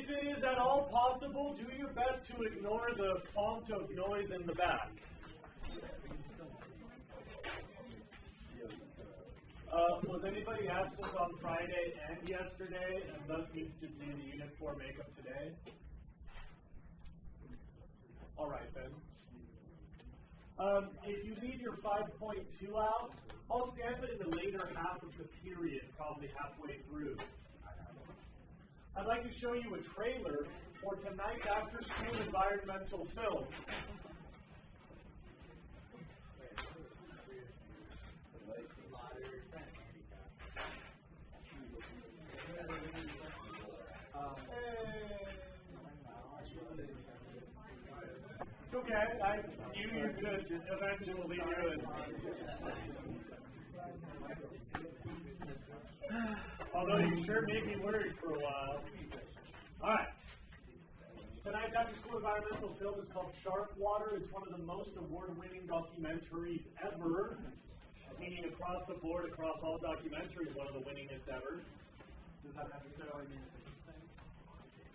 If it is at all possible, do your best to ignore the font of noise in the back. Was anybody absent on Friday and yesterday and thus needs to do the Unit 4 makeup today? All right then. If you leave your 5.2 out, I'll stamp it in the later half of the period, probably halfway through. I'd like to show you a trailer for tonight's after-school environmental film. It's okay, I knew you could eventually do it. Although you sure made me worried for a while. Alright. Tonight's after-school environmental film is called Shark Water. It's one of the most award-winning documentaries ever. Meaning across the board, across all documentaries, one of the winningest ever. Does that necessarily mean it's interesting?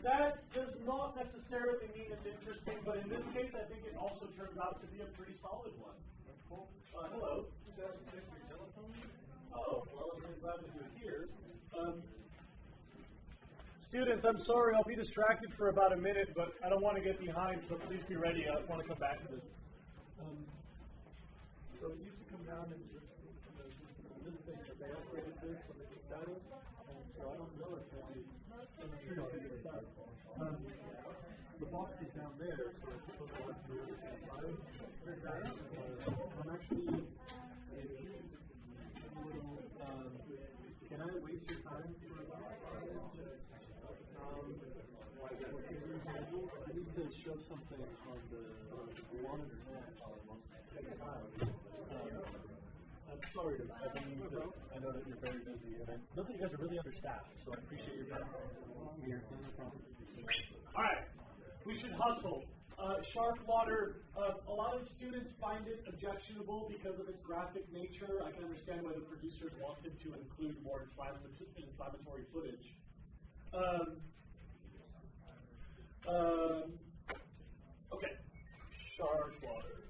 That does not necessarily mean it's interesting, but in this case, I think it also turns out to be a pretty solid one. That's cool. Hello. You guys check your telephone? Oh, well, I'm really glad that you're here. Students, I'm sorry, I'll be distracted for about a minute, but I don't want to get behind, so please be ready. I want to come back to this. So it used to come down and this thing, but they upgraded this so they can better. And so I don't know if maybe the box is down there, so it's supposed to have to do it inside. I'm actually can I waste your time for a while? I need to show something on the monitor now. I'm sorry to I know that you're very busy, and I know that you guys are really understaffed, so I appreciate your time. All right, we should hustle. Shark Water, a lot of students find it objectionable because of its graphic nature. I can understand why the producers wanted to include more inflammatory footage. Okay, Shark Water.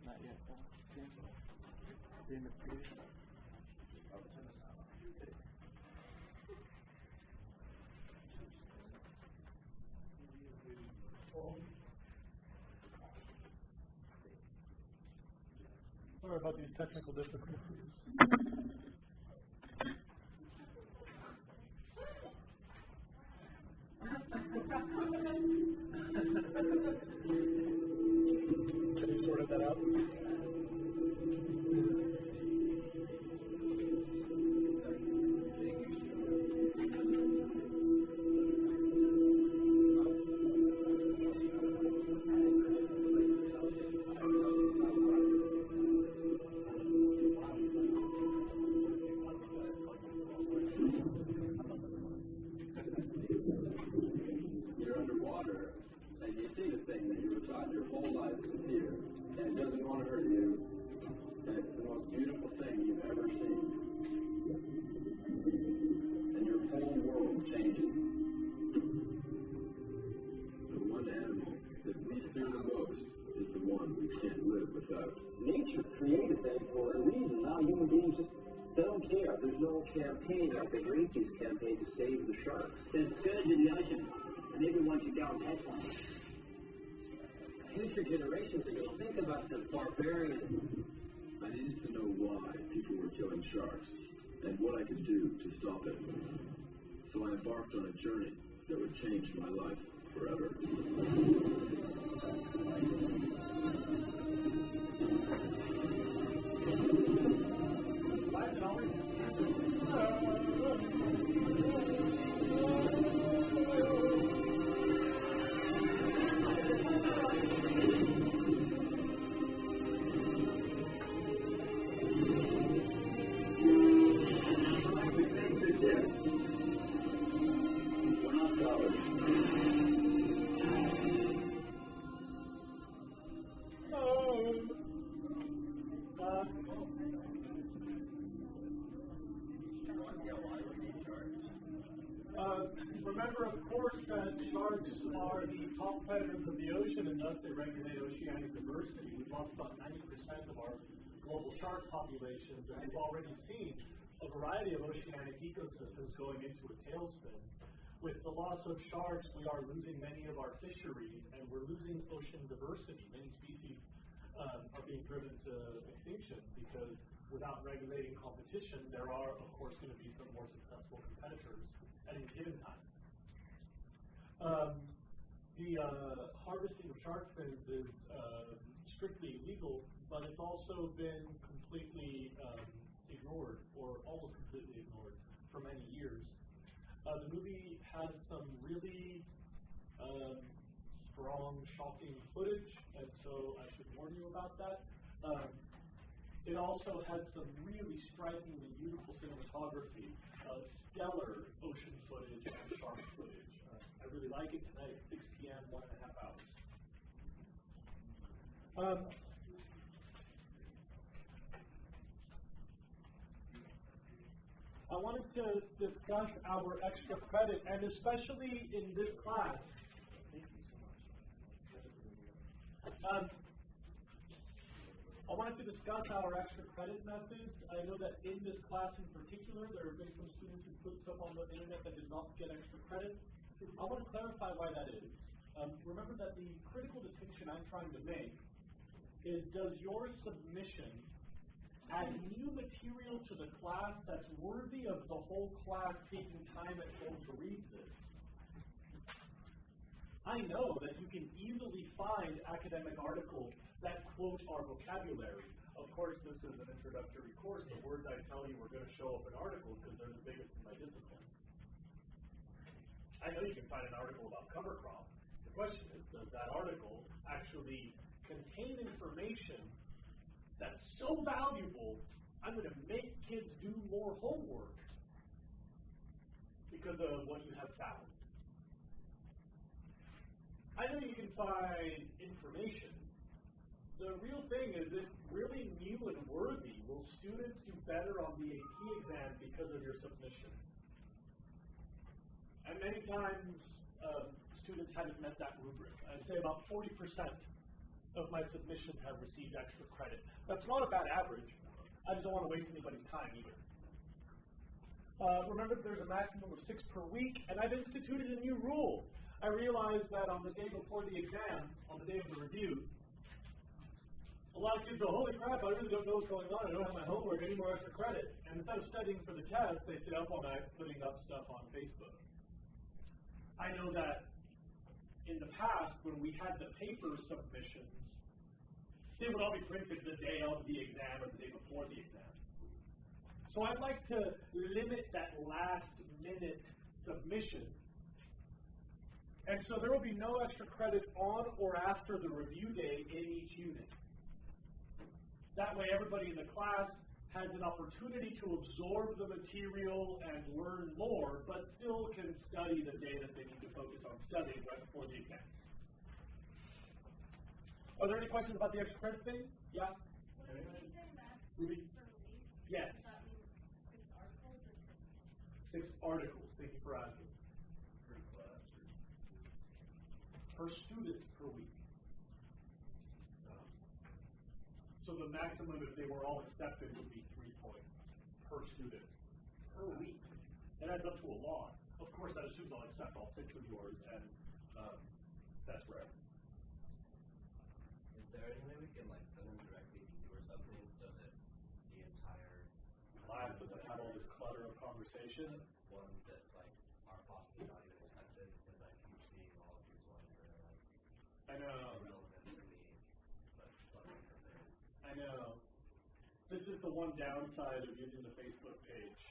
Not yet. Sorry about these technical difficulties. Have you sorted that out? You're underwater, and you see the thing that you were taught your whole life to fear, and it doesn't want to hurt you, and it's the most beautiful thing you've ever seen. And your whole world changes. The one animal that we fear the most is the one we can't live without. Nature created them for a reason. Now human beings just, they don't care. There's no campaign like the Greenpeace campaign to save the sharks. There's scourge in the ocean, and everyone should go and take one. Future generations are going to think of us as barbarians. I needed to know why people were killing sharks, and what I could do to stop it. So I embarked on a journey that would change my life forever. Why is it always Remember, of course, that sharks are the top predators of the ocean, and thus they regulate oceanic diversity. We've lost about 90% of our global shark populations, and we've already seen a variety of oceanic ecosystems going into a tailspin. With the loss of sharks, we are losing many of our fisheries, and we're losing ocean diversity. Many species are being driven to extinction because without regulating competition, there are, of course, going to be some more successful competitors at any given time. The harvesting of shark fins is strictly illegal, but it's also been completely ignored, or almost completely ignored, for many years. The movie had some really strong, shocking footage, and so I should warn you about that. It also had some really strikingly beautiful cinematography, stellar ocean footage and shark footage. I really like it. Tonight at 6 p.m., 1.5 hours. I wanted to discuss our extra credit, and especially in this class. Thank you so much. I wanted to discuss our extra credit methods. I know that in this class in particular, there have been some students who put stuff on the internet that did not get extra credit. I want to clarify why that is. Remember that the critical distinction I'm trying to make is, does your submission add new material to the class that's worthy of the whole class taking time at home to read this? I know that you can easily find academic articles that quote our vocabulary. Of course, this is an introductory course. The words I tell you are going to show up in articles because they're the biggest in my discipline. I know you can find an article about cover crop. The question is, does that article actually contain information that's so valuable, I'm going to make kids do more homework because of what you have found? I know you can find information. The real thing is, if really new and worthy, will students do better on the AP exam because of your submission? And many times, students haven't met that rubric. I'd say about 40% of my submissions have received extra credit. That's not a bad average. I just don't want to waste anybody's time either. Remember, there's a maximum of 6 per week, and I've instituted a new rule. I realized that on the day before the exam, on the day of the review, a lot of kids go, holy crap, I really don't know what's going on. I don't have my homework, I need more extra credit. And instead of studying for the test, they stay up all night putting up stuff on Facebook. I know that in the past, when we had the paper submissions, they would all be printed the day of the exam or the day before the exam. So I'd like to limit that last minute submission. And so there will be no extra credit on or after the review day in each unit. That way everybody in the class has an opportunity to absorb the material and learn more, but still can study the day that they need to focus on studying right before the exam. Are there any questions about the extra credit thing? Yeah? Ruby? Yes. 6 articles. Thank you for asking. Per class? Per student per week. So the maximum, if they were all accepted, would be 3 points per student per week. It adds up to a lot. Of course, that assumes I'll accept all 6 of yours, and that's rare. Is there any way we can send them directly to you or something so that the entire class doesn't have all this clutter of conversation? One that's are possibly not even accepted, because I keep seeing all of these ones that are I know. irrelevant to me, but cluttering for theirs. I know. This is the one downside of using the Facebook page.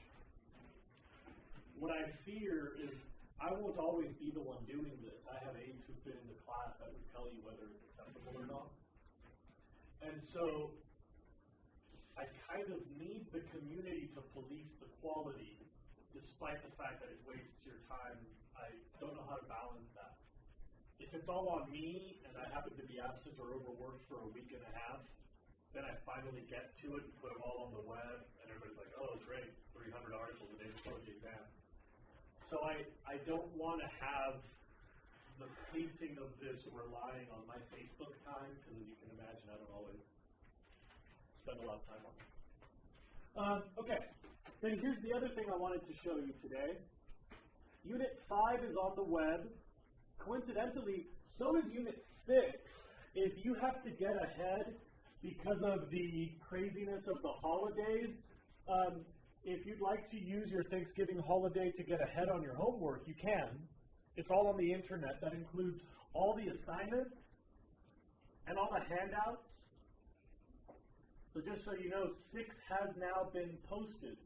What I fear is I won't always be the one doing this. I have aides who fit into class that would tell you whether it's acceptable or not. And so I kind of need the community to police the quality, despite the fact that it wastes your time. I don't know how to balance that. If it's all on me and I happen to be absent or overworked for a week and a half, then I finally get to it and put them all on the web, and everybody's like, oh, great, 300 articles a day before the exam. So I don't want to have the pacing of this relying on my Facebook time, because as you can imagine, I don't always spend a lot of time on it. Okay, then here's the other thing I wanted to show you today. Unit 5 is on the web. Coincidentally, so is Unit 6. If you have to get ahead because of the craziness of the holidays, if you'd like to use your Thanksgiving holiday to get ahead on your homework, you can. It's all on the internet. That includes all the assignments and all the handouts. So just so you know, 6 has now been posted.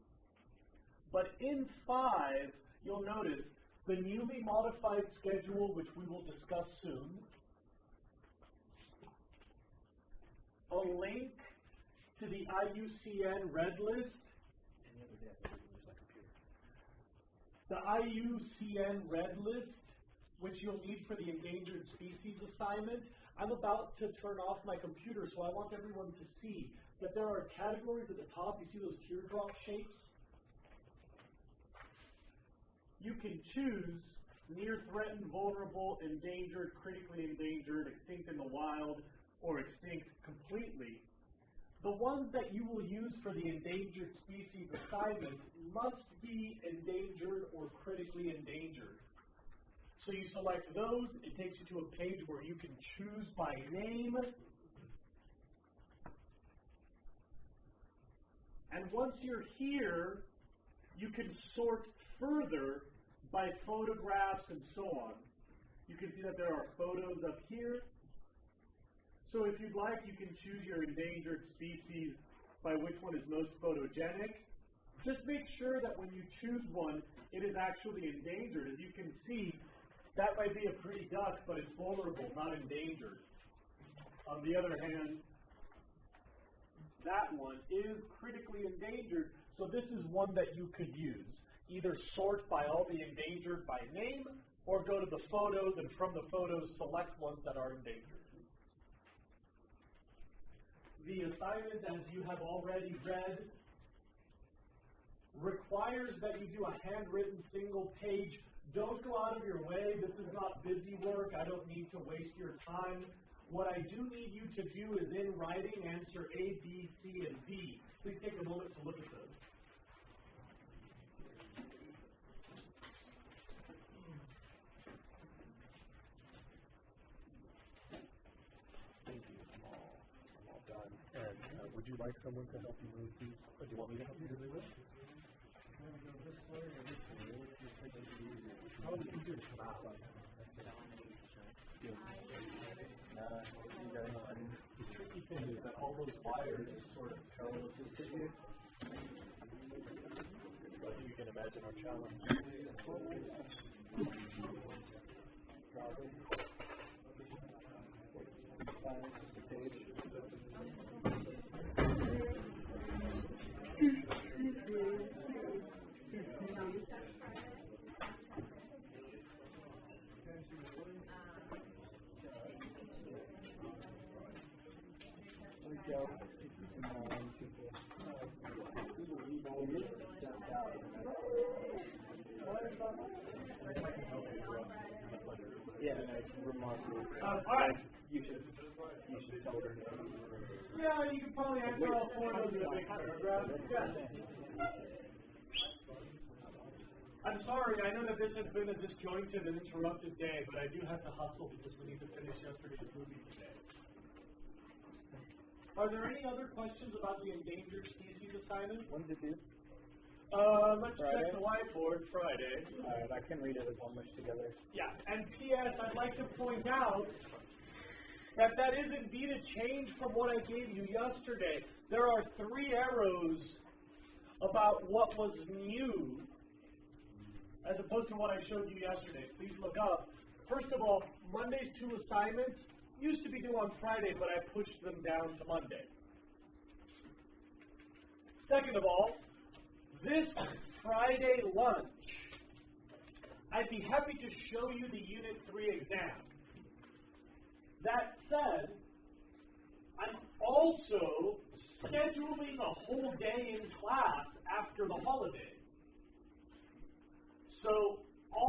But in 5, you'll notice the newly modified schedule, which we will discuss soon, a link to the IUCN Red List. The IUCN Red List, which you'll need for the endangered species assignment. I'm about to turn off my computer, so I want everyone to see that there are categories at the top. You see those teardrop shapes? You can choose near threatened, vulnerable, endangered, critically endangered, extinct in the wild, or extinct completely. The ones that you will use for the endangered species assignment must be endangered or critically endangered. So you select those, it takes you to a page where you can choose by name. And once you're here, you can sort further by photographs and so on. You can see that there are photos up here. So if you'd like, you can choose your endangered species by which one is most photogenic. Just make sure that when you choose one, it is actually endangered. As you can see, that might be a pretty duck, but it's vulnerable, not endangered. On the other hand, that one is critically endangered, so this is one that you could use. Either sort by all the endangered by name, or go to the photos, and from the photos, select ones that are endangered. The assignment, as you have already read, requires that you do a handwritten single page. Don't go out of your way. This is not busy work. I don't need to waste your time. What I do need you to do is in writing answer A, B, C, and D. Please take a moment to look at those. And would you like someone to help you move these? Do you want me to help you do this? This way or this way? How would you do this? The tricky thing is that all those wires sort of parallel to you. So I think you can imagine our challenge. Yeah, it's remarkable. All right. You should tell her. Yeah, you can probably answer all 4 of those in a big paragraph. Yeah. I'm sorry, I know that this has been a disjointed and interrupted day, but I do have to hustle because we need to finish yesterday's movie today. Are there any other questions about the endangered species assignment? When's it due? Let's check the whiteboard. Friday. Alright, I can read it as one much together. Yeah, and P.S. I'd like to point out that that is indeed a change from what I gave you yesterday. There are 3 arrows about what was new as opposed to what I showed you yesterday. Please look up. First of all, Monday's 2 assignments used to be due on Friday, but I pushed them down to Monday. Second of all, this Friday lunch, I'd be happy to show you the Unit 3 exam. That said, I'm also scheduling a whole day in class after the holiday. So